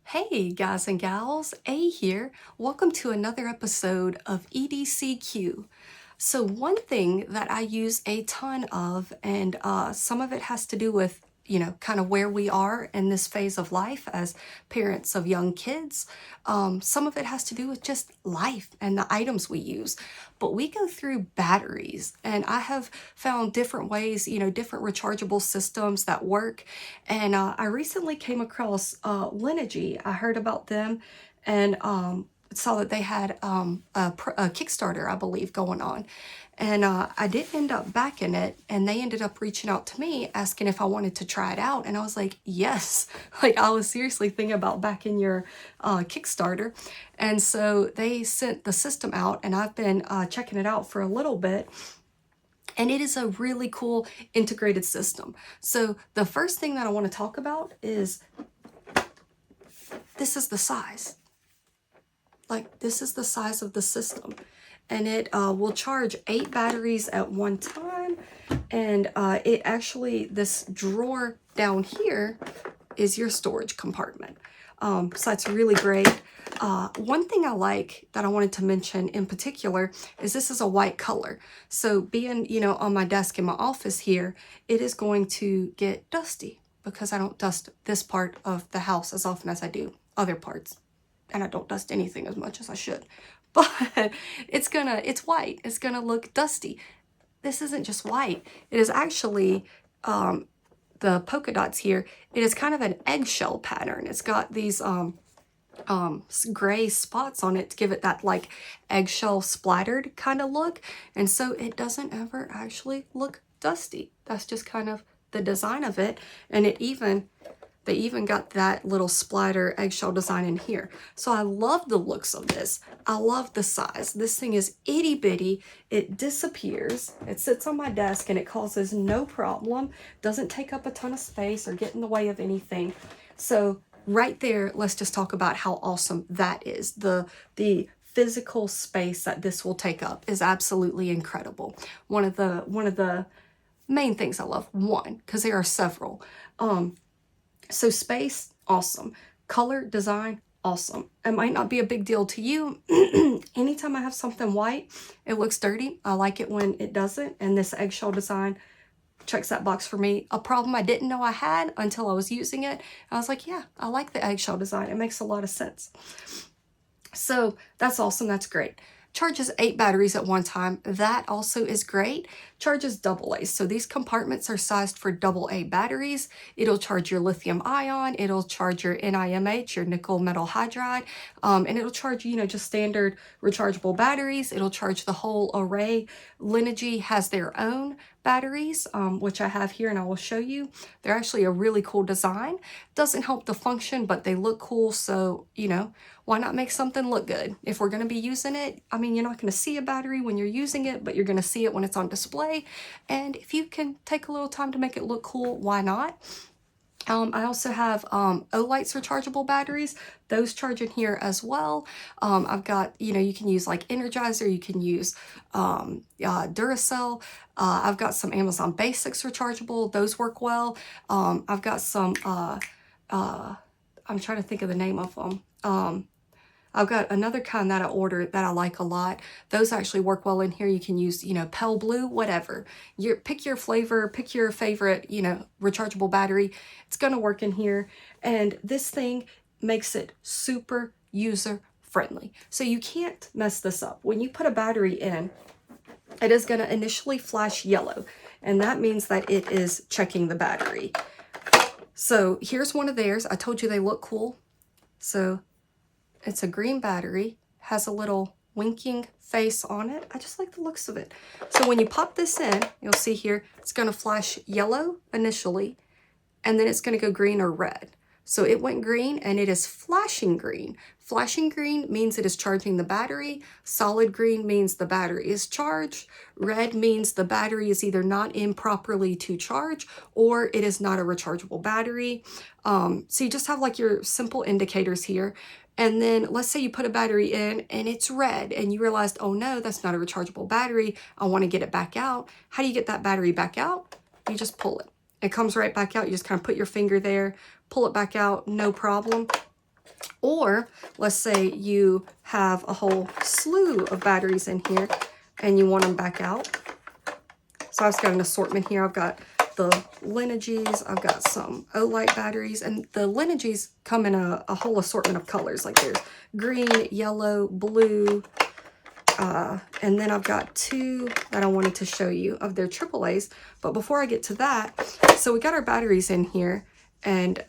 Hey guys and gals, A here. Welcome to another episode of EDCQ. So one thing that I use a ton of, and some of it has to do with, kind of where we are in this phase of life as parents of young kids. Some of it has to do with just life and the items we use. But we go through batteries, and I have found different ways, different rechargeable systems that work. And I recently came across Linogy. I heard about them and saw that they had a Kickstarter, I believe, going on. And I did end up backing it, and they ended up reaching out to me asking if I wanted to try it out. And I was like, yes. Like, I was seriously thinking about backing your Kickstarter. And so they sent the system out, and I've been checking it out for a little bit. And it is a really cool integrated system. So the first thing that I want to talk about is this is the size. Like, this is the size of the system. And it will charge 8 batteries at one time. And it actually, this drawer down here is your storage compartment. So that's really great. One thing I like that I wanted to mention in particular is this is a white color. So being, on my desk in my office here, it is going to get dusty because I don't dust this part of the house as often as I do other parts. And I don't dust anything as much as I should. But it's white. It's gonna look dusty. This isn't just white. It is actually, the polka dots here, it is kind of an eggshell pattern. It's got these gray spots on it to give it that like eggshell splattered kind of look. And so it doesn't ever actually look dusty. That's just kind of the design of it. And they even got that little splatter eggshell design in here. So I love the looks of this. I love the size. This thing is itty bitty. It disappears. It sits on my desk and it causes no problem. Doesn't take up a ton of space or get in the way of anything. So right there, let's just talk about how awesome that is. The physical space that this will take up is absolutely incredible. One of the main things I love, because there are several. So space, awesome. Color, design, awesome. It might not be a big deal to you. Anytime I have something white, it looks dirty. I like it when it doesn't. And this eggshell design checks that box for me. A problem I didn't know I had until I was using it. I was like, yeah, I like the eggshell design. It makes a lot of sense. So that's awesome. That's great. Charges 8 batteries at one time. That also is great. Charges AA. So these compartments are sized for AA batteries. It'll charge your lithium ion. It'll charge your NiMH, your nickel metal hydride. And it'll charge, just standard rechargeable batteries. It'll charge the whole array. Linogy has their own batteries, which I have here and I will show you. They're actually a really cool design. Doesn't help the function, but they look cool. So, why not make something look good? If we're going to be using it, I mean, you're not going to see a battery when you're using it, but you're going to see it when it's on display. And if you can take a little time to make it look cool, why not? I also have Olight's rechargeable batteries. Those charge in here as well. I've got, you can use like Energizer, you can use Duracell. I've got some Amazon Basics rechargeable. Those work well. I've got some, I'm trying to think of the name of them. I've got another kind that I ordered that I like a lot. Those actually work well in here. You can use, Pale Blue, whatever. Pick your flavor, pick your favorite, rechargeable battery. It's going to work in here. And this thing makes it super user friendly. So you can't mess this up. When you put a battery in, it is going to initially flash yellow. And that means that it is checking the battery. So here's one of theirs. I told you they look cool. So it's a green battery, has a little winking face on it. I just like the looks of it. So when you pop this in, you'll see here, it's going to flash yellow initially, and then it's going to go green or red. So it went green and it is flashing green. Flashing green means it is charging the battery. Solid green means the battery is charged. Red means the battery is either not in properly to charge or it is not a rechargeable battery. So you just have like your simple indicators here. And then let's say you put a battery in and it's red and you realized, oh no, that's not a rechargeable battery. I want to get it back out. How do you get that battery back out? You just pull it. It comes right back out. You just kind of put your finger there, pull it back out, no problem. Or let's say you have a whole slew of batteries in here and you want them back out. So I've got an assortment here. I've got the Linogy's, I've got some Olight batteries, and the Linogy's come in a whole assortment of colors. Like there's green, yellow, blue, and then I've got two that I wanted to show you of their AAA's. But before I get to that, so we got our batteries in here, and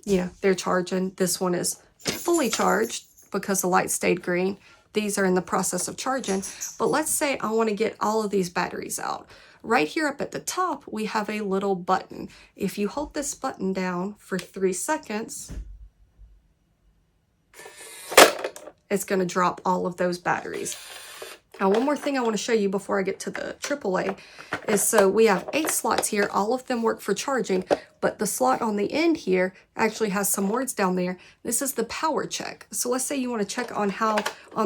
you know, they're charging. This one is fully charged because the light stayed green. These are in the process of charging. But let's say I want to get all of these batteries out. Right here up at the top, we have a little button. If you hold this button down for 3 seconds, it's going to drop all of those batteries. Now, one more thing I want to show you before I get to the AAA is, so we have 8 slots here. All of them work for charging, but the slot on the end here actually has some words down there. This is the power check. So let's say you want to check on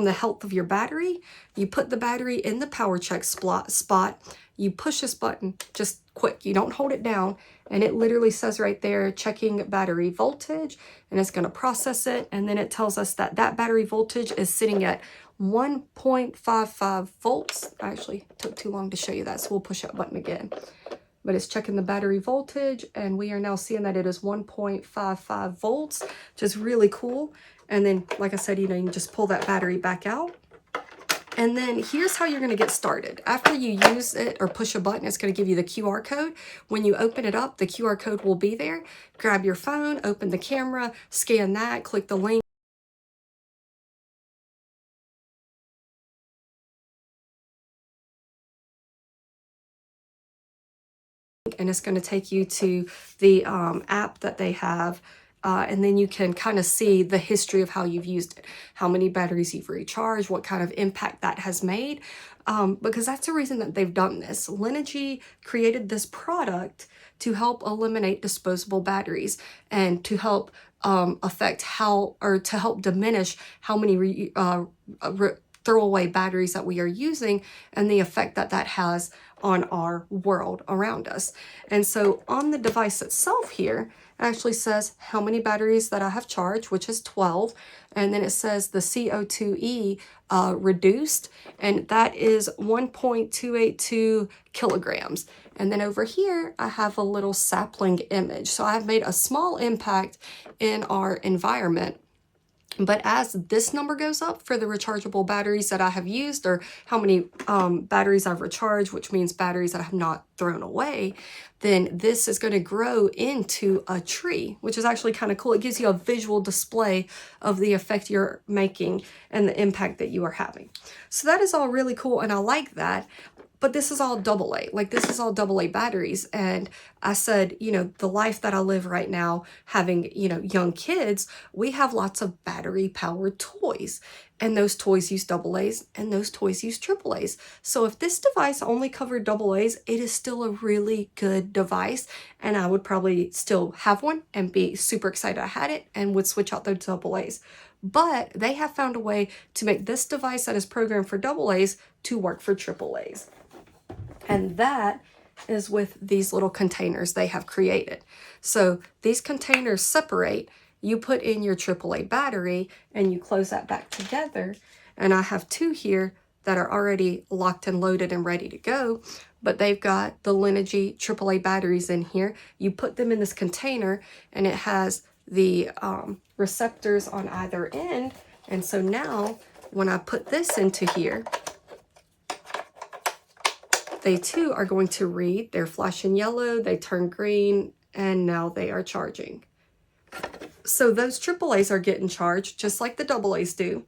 the health of your battery. You put the battery in the power check spot. You push this button just quick. You don't hold it down. And it literally says right there, checking battery voltage, and it's going to process it. And then it tells us that that battery voltage is sitting at 1.55 volts. I actually took too long to show you that, so we'll push that button again. But it's checking the battery voltage, and we are now seeing that it is 1.55 volts, which is really cool. And then, like I said, you know, you can just pull that battery back out. And then here's how you're going to get started. After you use it or push a button, it's going to give you the QR code. When you open it up, the QR code will be there. Grab your phone, open the camera, scan that, click the link. And it's going to take you to the app that they have. And then you can kind of see the history of how you've used it, how many batteries you've recharged, what kind of impact that has made, because that's the reason that they've done this. Linogy created this product to help eliminate disposable batteries and to help to help diminish how many throwaway batteries that we are using and the effect that that has on our world around us. And so on the device itself here, it actually says how many batteries that I have charged, which is 12. And then it says the CO2e reduced, and that is 1.282 kilograms. And then over here, I have a little sapling image. So I've made a small impact in our environment. But as this number goes up for the rechargeable batteries that I have used, or how many batteries I've recharged, which means batteries that I have not thrown away, then this is going to grow into a tree, which is actually kind of cool. It gives you a visual display of the effect you're making and the impact that you are having. So that is all really cool, and I like that. But this is all AA, like this is all AA batteries. And I said, you know, the life that I live right now, having, you know, young kids, we have lots of battery powered toys, and those toys use AA's and those toys use AAA's. So if this device only covered AA's, it is still a really good device. And I would probably still have one and be super excited I had it and would switch out those AA's. But they have found a way to make this device that is programmed for AA's to work for AAA's. And that is with these little containers they have created. So these containers separate. You put in your AAA battery and you close that back together. And I have 2 here that are already locked and loaded and ready to go. But they've got the Linogy AAA batteries in here. You put them in this container and it has the receptors on either end. And so now when I put this into here, they too are going to read. They're flashing yellow, they turn green, and now they are charging. So those AAA's are getting charged just like the AA's do.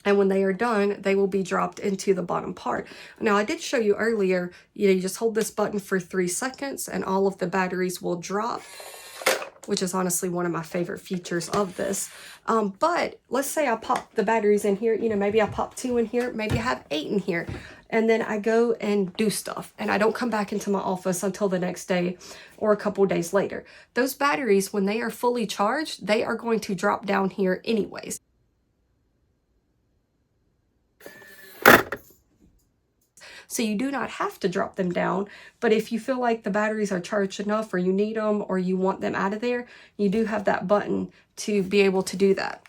And when they are done, they will be dropped into the bottom part. Now, I did show you earlier, you just hold this button for 3 seconds and all of the batteries will drop, which is honestly one of my favorite features of this. But let's say I pop the batteries in here, maybe I pop 2 in here, maybe I have 8 in here. And then I go and do stuff and I don't come back into my office until the next day or a couple days later. Those batteries, when they are fully charged, they are going to drop down here anyways. So you do not have to drop them down. But if you feel like the batteries are charged enough, or you need them, or you want them out of there, you do have that button to be able to do that.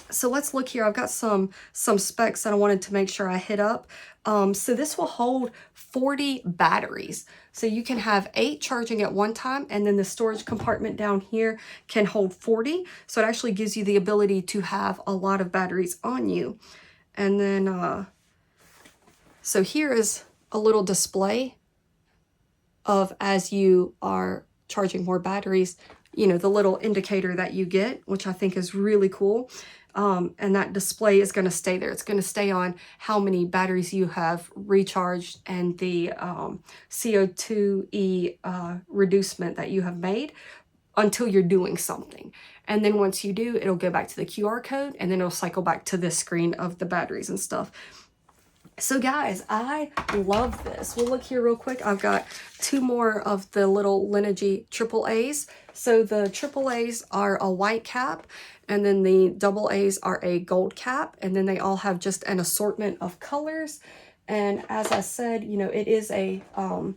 So let's look here. I've got some specs that I wanted to make sure I hit up. So this will hold 40 batteries. So you can have 8 charging at one time, and then the storage compartment down here can hold 40. So it actually gives you the ability to have a lot of batteries on you. And then, so here is a little display of, as you are charging more batteries, you know, the little indicator that you get, which I think is really cool. And that display is going to stay there. It's going to stay on how many batteries you have recharged and the CO2e reducement that you have made until you're doing something. And then once you do, it'll go back to the QR code, and then it'll cycle back to this screen of the batteries and stuff. So guys, I love this. We'll look here real quick. I've got 2 more of the little Linogy AAAs. So the AAAs are a white cap, and then the AA's are a gold cap, and then they all have just an assortment of colors. And as I said, you know, it is a AA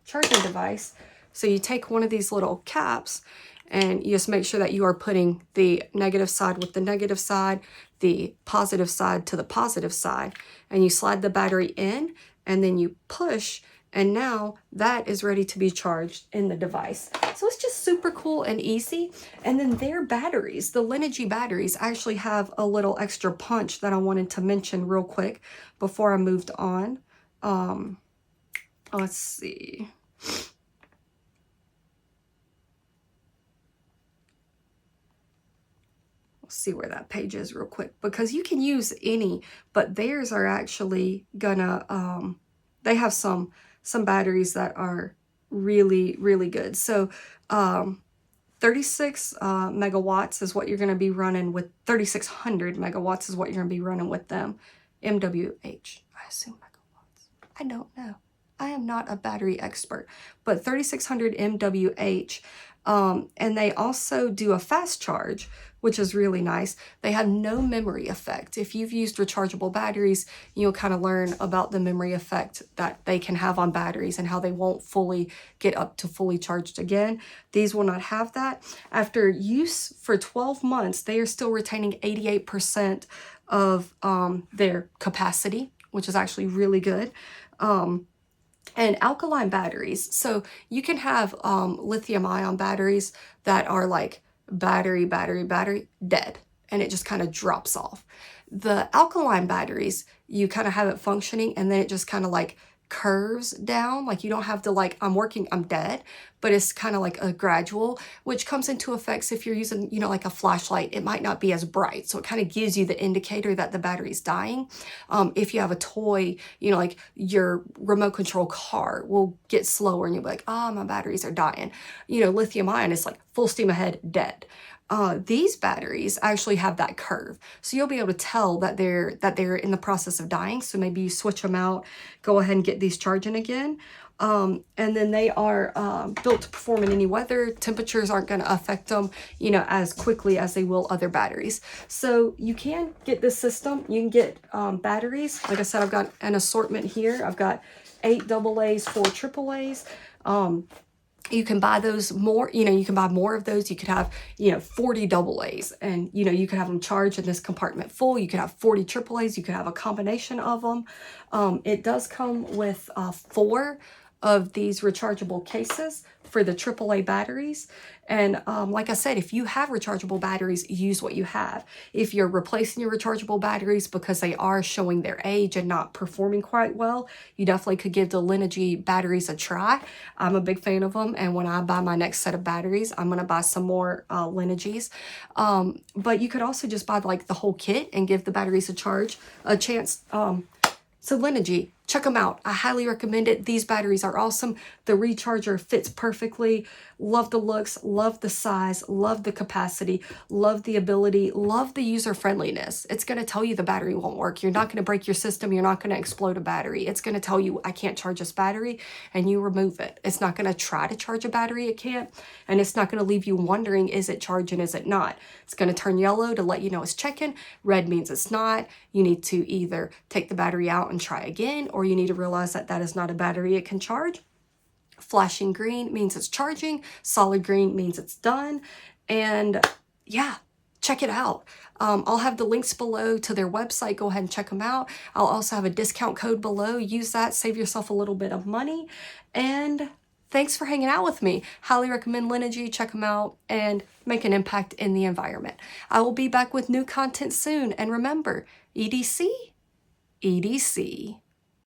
charging device. So you take one of these little caps, and you just make sure that you are putting the negative side with the negative side, the positive side to the positive side, and you slide the battery in, and then you push, and now that is ready to be charged in the device. So it's just super cool and easy. And then their batteries, the Linogy batteries, actually have a little extra punch that I wanted to mention real quick before I moved on. Let's see. See where that page is real quick, because you can use any, but theirs are actually gonna they have some batteries that are really, really good. So 36 megawatts is what you're going to be running with. 3600 megawatts is what you're going to be running with them. MWH, I assume megawatts, I don't know, I am not a battery expert, but 3600 MWH. And they also do a fast charge, which is really nice. They have no memory effect. If you've used rechargeable batteries, you'll kind of learn about the memory effect that they can have on batteries and how they won't fully get up to fully charged again. These will not have that. After use for 12 months, they are still retaining 88% of their capacity, which is actually really good. And alkaline batteries. So you can have lithium ion batteries that are like battery, dead, and it just kind of drops off. The alkaline batteries, you kind of have it functioning, and then it just kind of like curves down. Like you don't have to like, I'm dead, but it's kind of like a gradual, which comes into effects if you're using, you know, like a flashlight. It might not be as bright, so it kind of gives you the indicator that the battery's dying. If you have a toy, you know, like your remote control car will get slower, and you'll be like, oh, my batteries are dying. You know, lithium ion is like full steam ahead, dead. These batteries actually have that curve, so you'll be able to tell that they're in the process of dying. So maybe you switch them out, go ahead and get these charging again. And then they are built to perform in any weather. Temperatures aren't going to affect them, you know, as quickly as they will other batteries. So you can get this system. You can get batteries. Like I said, I've got an assortment here. I've got 8 AA's, 4 AAA's. You can buy those more, you know, you can buy more of those. You could have, you know, 40 AA's, and, you know, you could have them charged in this compartment full. You could have 40 AAA's. You could have a combination of them. It does come with 4 of these rechargeable cases for the AAA batteries. And like I said, if you have rechargeable batteries, use what you have. If you're replacing your rechargeable batteries because they are showing their age and not performing quite well, you definitely could give the Linogy batteries a try. I'm a big fan of them, and when I buy my next set of batteries, I'm going to buy some more Linogy's. But you could also just buy like the whole kit and give the batteries a chance. So Linogy, check them out. I highly recommend it. These batteries are awesome. The recharger fits perfectly. Love the looks, love the size, love the capacity, love the ability, love the user friendliness. It's going to tell you the battery won't work. You're not going to break your system. You're not going to explode a battery. It's going to tell you, I can't charge this battery, and you remove it. It's not going to try to charge a battery it can't, and it's not going to leave you wondering, is it charging, is it not? It's going to turn yellow to let you know it's checking. Red means it's not. You need to either take the battery out and try again, or you need to realize that that is not a battery it can charge. Flashing green means it's charging. Solid green means it's done. And yeah, check it out. I'll have the links below to their website. Go ahead and check them out. I'll also have a discount code below. Use that, save yourself a little bit of money. And thanks for hanging out with me. Highly recommend Linogy. Check them out and make an impact in the environment. I will be back with new content soon. And remember, EDC, EDC.